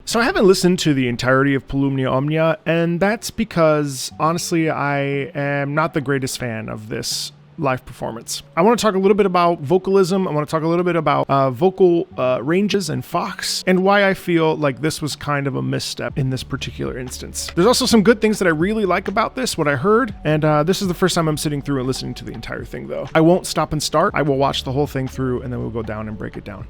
So I haven't listened to the entirety of Polumnia Omnia, and that's because, honestly, I am not the greatest fan of this live performance. I want to talk a little bit about vocalism. I want to talk a little bit about vocal ranges and Fachs, and why I feel like this was kind of a misstep in this particular instance. There's also some good things that I really like about this, what I heard, and this is the first time I'm sitting through and listening to the entire thing, though. I won't stop and start. I will watch the whole thing through, and then we'll go down and break it down.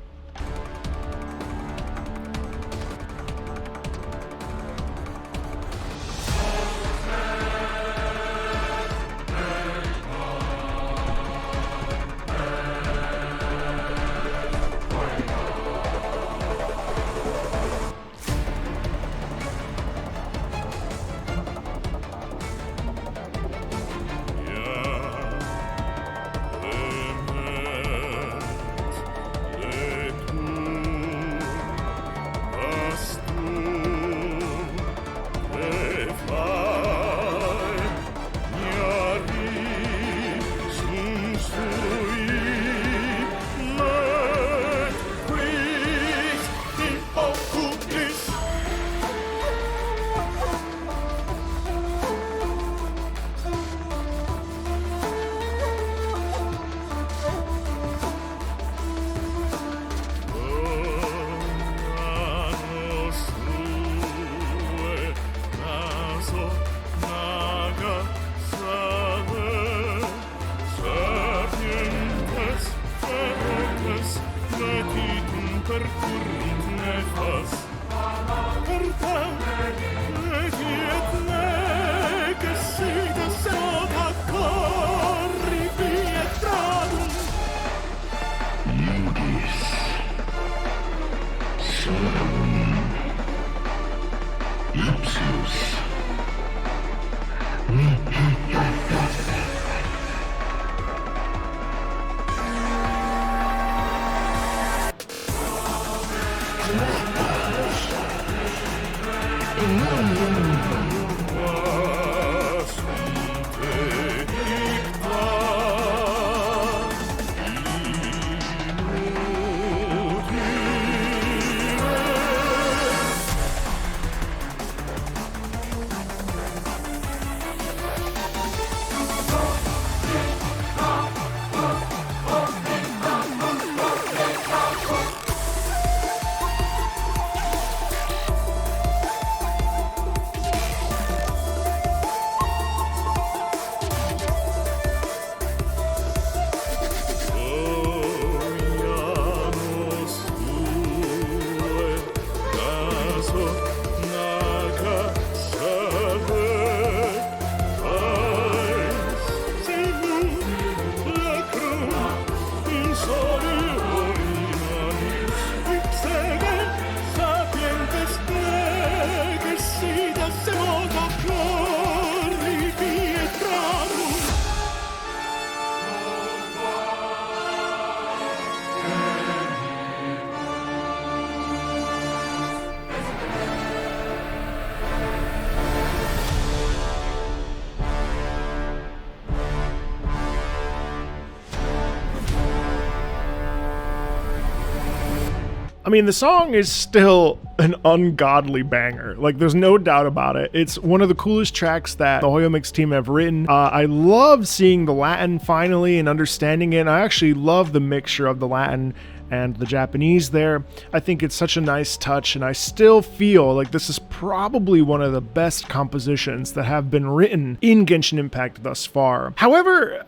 I mean, the song is still an ungodly banger. Like, there's no doubt about it. It's one of the coolest tracks that the Hoyomix team have written. I love seeing the Latin finally and understanding it. I actually love the mixture of the Latin and the Japanese there. I think it's such a nice touch, and I still feel like this is probably one of the best compositions that have been written in Genshin Impact thus far. However,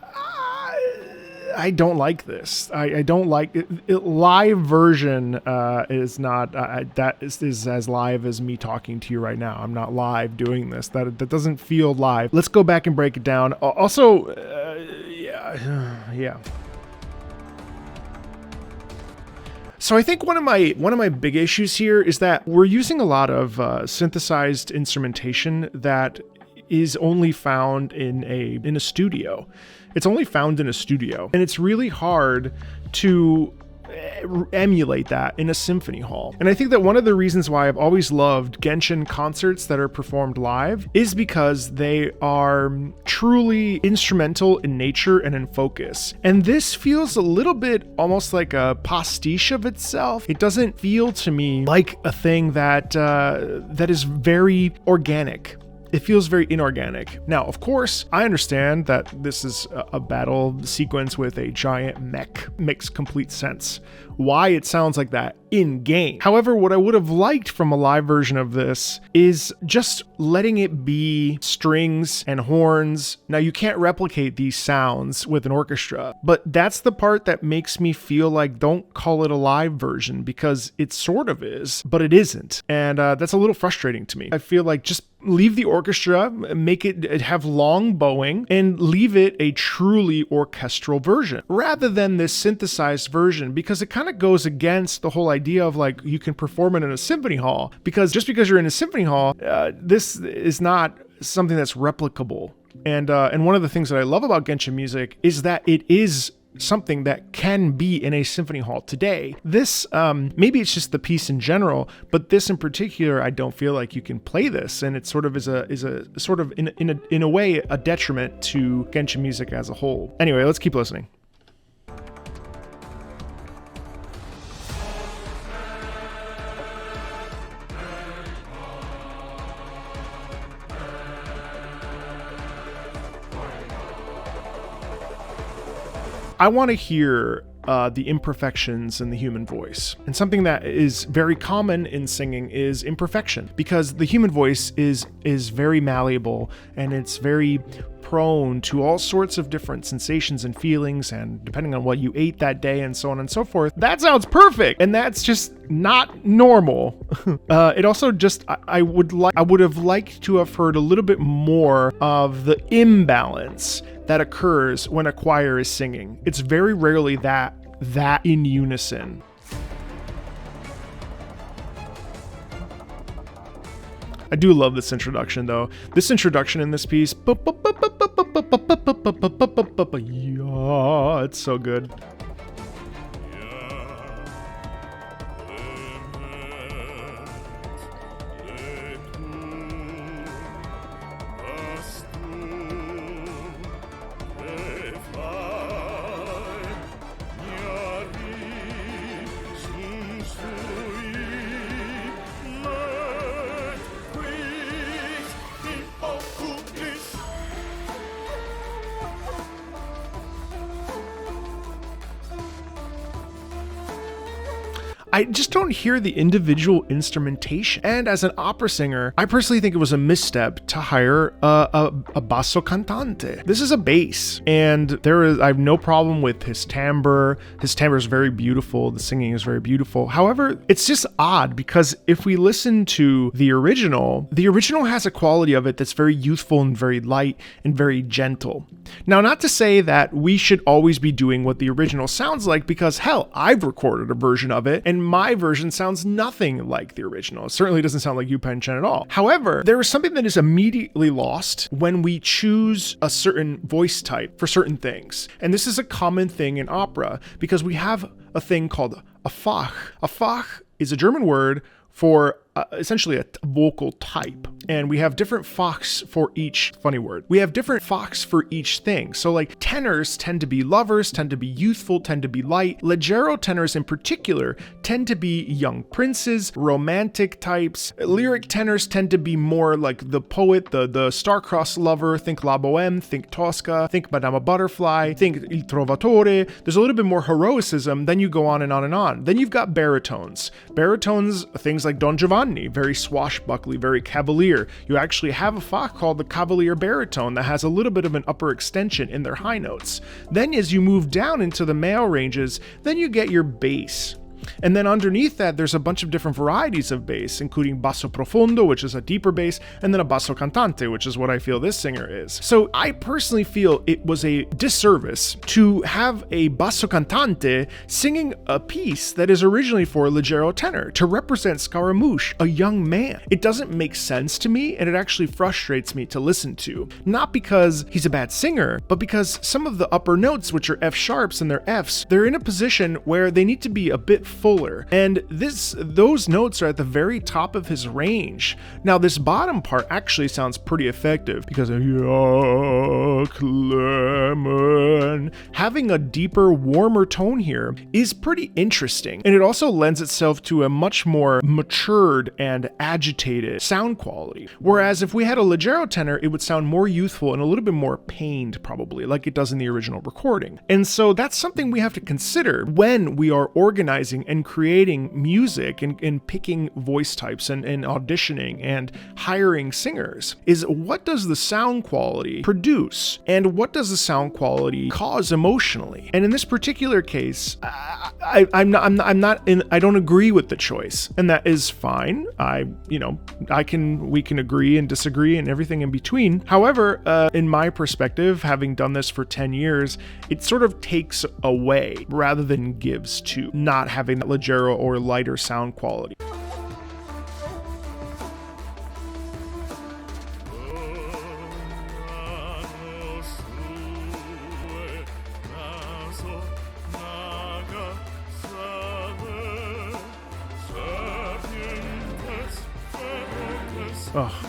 I don't like this. I don't like it. Live version is not that is as live as me talking to you right now. I'm not live doing this. That doesn't feel live. Let's go back and break it down. Also, yeah. So I think one of my big issues here is that we're using a lot of synthesized instrumentation that is only found in a studio. It's only found in a studio, and it's really hard to emulate that in a symphony hall. And I think that one of the reasons why I've always loved Genshin concerts that are performed live is because they are truly instrumental in nature and in focus. And this feels a little bit almost like a pastiche of itself. It doesn't feel to me like a thing that is very organic. It feels very inorganic. Now, of course, I understand that this is a battle sequence with a giant mech. Makes complete sense why it sounds like that in game. However, what I would have liked from a live version of this is just letting it be strings and horns. Now, you can't replicate these sounds with an orchestra, but that's the part that makes me feel like don't call it a live version, because it sort of is, but it isn't. And that's a little frustrating to me. I feel like just leave the orchestra, make it have long bowing, and leave it a truly orchestral version rather than this synthesized version, because it kind of goes against the whole idea of like you can perform it in a symphony hall, because just because you're in a symphony hall, this is not something that's replicable. And one of the things that I love about Genshin music is that it is something that can be in a symphony hall today. This, maybe it's just the piece in general, but this in particular, I don't feel like you can play this, and it sort of is a sort of in a way a detriment to Genshin music as a whole. Anyway, let's keep listening. I want to hear the imperfections in the human voice. And something that is very common in singing is imperfection, because the human voice is very malleable, and it's very prone to all sorts of different sensations and feelings, and depending on what you ate that day and so on and so forth. That sounds perfect, and that's just not normal. It also just, I would have liked to have heard a little bit more of the imbalance that occurs when a choir is singing. It's very rarely that in unison. I do love this introduction though. This introduction in this piece, yeah, it's so good. I just don't hear the individual instrumentation. And as an opera singer, I personally think it was a misstep to hire a basso cantante. This is a bass, and I have no problem with his timbre. His timbre is very beautiful. The singing is very beautiful. However, it's just odd, because if we listen to the original has a quality of it that's very youthful and very light and very gentle. Now, not to say that we should always be doing what the original sounds like, because hell, I've recorded a version of it, and my version sounds nothing like the original. It certainly doesn't sound like Yu Pen Chen at all. However, there is something that is immediately lost when we choose a certain voice type for certain things. And this is a common thing in opera, because we have a thing called a Fach. A Fach is a German word for essentially a vocal type. And we have different Fachs for each, funny word. We have different Fachs for each thing. So like tenors tend to be lovers, tend to be youthful, tend to be light. Leggero tenors in particular tend to be young princes, romantic types. Lyric tenors tend to be more like the poet, the star-crossed lover. Think La Bohème, think Tosca, think Madama Butterfly, think Il Trovatore. There's a little bit more heroicism, then you go on and on and on. Then you've got baritones. Baritones, things like Don Giovanni, very swashbuckly, very cavalier. You actually have a Fach called the cavalier baritone that has a little bit of an upper extension in their high notes. Then as you move down into the male ranges, then you get your bass. And then underneath that, there's a bunch of different varieties of bass, including basso profondo, which is a deeper bass, and then a basso cantante, which is what I feel this singer is. So I personally feel it was a disservice to have a basso cantante singing a piece that is originally for leggero tenor to represent Scaramouche, a young man. It doesn't make sense to me, and it actually frustrates me to listen to. Not because he's a bad singer, but because some of the upper notes, which are F sharps and they're Fs, they're in a position where they need to be a bit fuller. And those notes are at the very top of his range. Now this bottom part actually sounds pretty effective because of "Ja, Clement." Having a deeper, warmer tone here is pretty interesting. And it also lends itself to a much more matured and agitated sound quality. Whereas if we had a leggero tenor, it would sound more youthful and a little bit more pained, probably, like it does in the original recording. And so that's something we have to consider when we are organizing and creating music and picking voice types and auditioning and hiring singers, is what does the sound quality produce and what does the sound quality cause emotionally? And in this particular case, I don't agree with the choice, and that is fine. We can agree and disagree and everything in between. However, in my perspective, having done this for 10 years, it sort of takes away rather than gives to not having that leggero or lighter sound quality. Oh.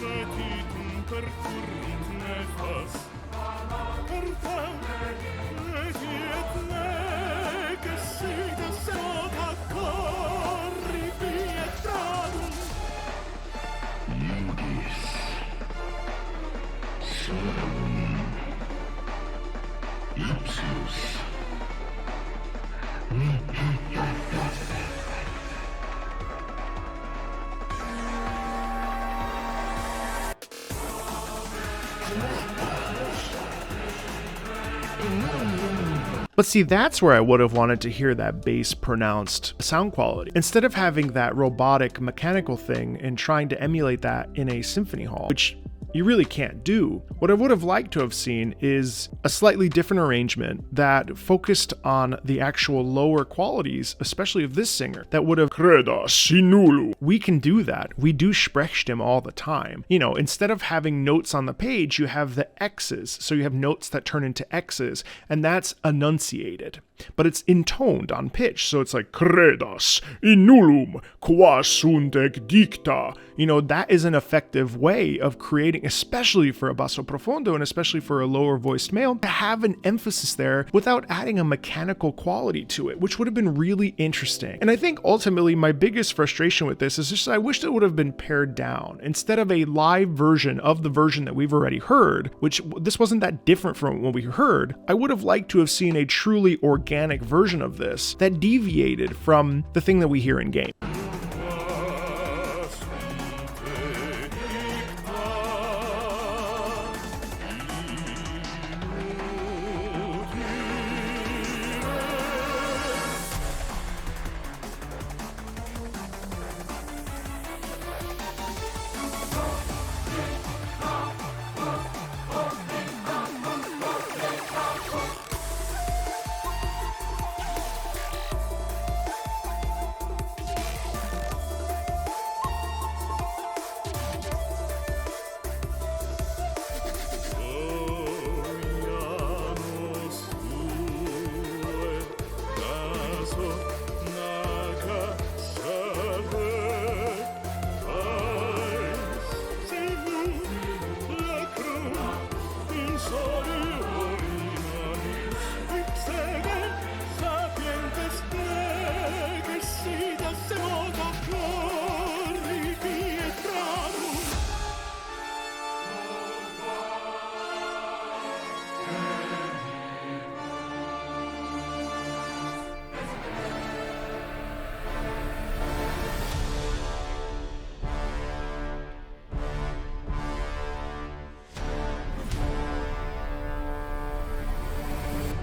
But see, that's where I would have wanted to hear that bass pronounced sound quality, instead of having that robotic mechanical thing and trying to emulate that in a symphony hall, which you really can't do. What I would have liked to have seen is a slightly different arrangement that focused on the actual lower qualities, especially of this singer, that would have creda sinulu. We can do that. We do Sprechstimme all the time. You know, instead of having notes on the page, you have the X's. So you have notes that turn into X's, and that's enunciated. But it's intoned on pitch, so it's like credas in nullum qua sunt dicta. You know, that is an effective way of creating, especially for a basso profondo and especially for a lower voiced male, to have an emphasis there without adding a mechanical quality to it, which would have been really interesting. And I think ultimately my biggest frustration with this is just I wish it would have been pared down. Instead of a live version of the version that we've already heard, which this wasn't that different from what we heard, I would have liked to have seen a truly organic version of this that deviated from the thing that we hear in game.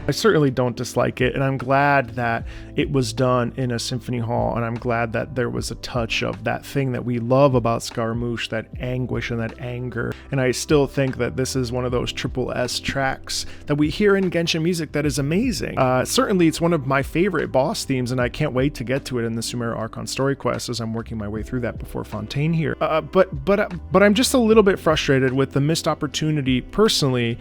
I certainly don't dislike it, and I'm glad that it was done in a symphony hall, and I'm glad that there was a touch of that thing that we love about Scaramouche, that anguish and that anger. And I still think that this is one of those triple S tracks that we hear in Genshin music that is amazing. Certainly it's one of my favorite boss themes, and I can't wait to get to it in the Sumeru Archon story quest as I'm working my way through that before Fontaine here. But I'm just a little bit frustrated with the missed opportunity personally,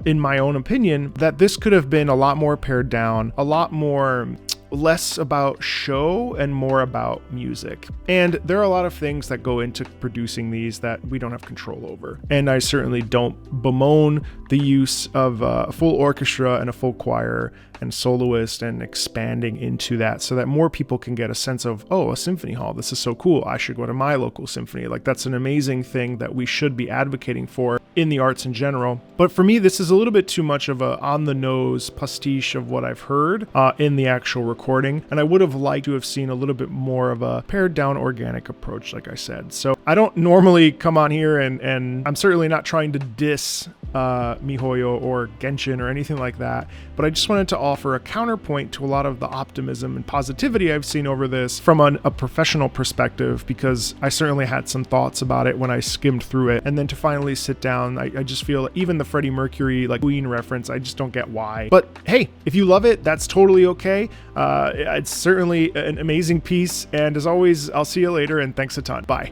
in my own opinion, that this could have been a lot more pared down, a lot more less about show and more about music. And there are a lot of things that go into producing these that we don't have control over. And I certainly don't bemoan the use of a full orchestra and a full choir and soloist and expanding into that so that more people can get a sense of, oh, a symphony hall, this is so cool, I should go to my local symphony. Like, that's an amazing thing that we should be advocating for in the arts in general. But for me, this is a little bit too much of a on-the-nose pastiche of what I've heard in the actual recording, and I would have liked to have seen a little bit more of a pared-down organic approach, like I said. So I don't normally come on here and I'm certainly not trying to diss MiHoYo or Genshin or anything like that, but I just wanted to offer a counterpoint to a lot of the optimism and positivity I've seen over this from a professional perspective, because I certainly had some thoughts about it when I skimmed through it, and then to finally sit down, I just feel even the Freddie Mercury like Queen reference, I just don't get why. But hey, if you love it, that's totally okay. It's certainly an amazing piece, and as always, I'll see you later, and thanks a ton. Bye.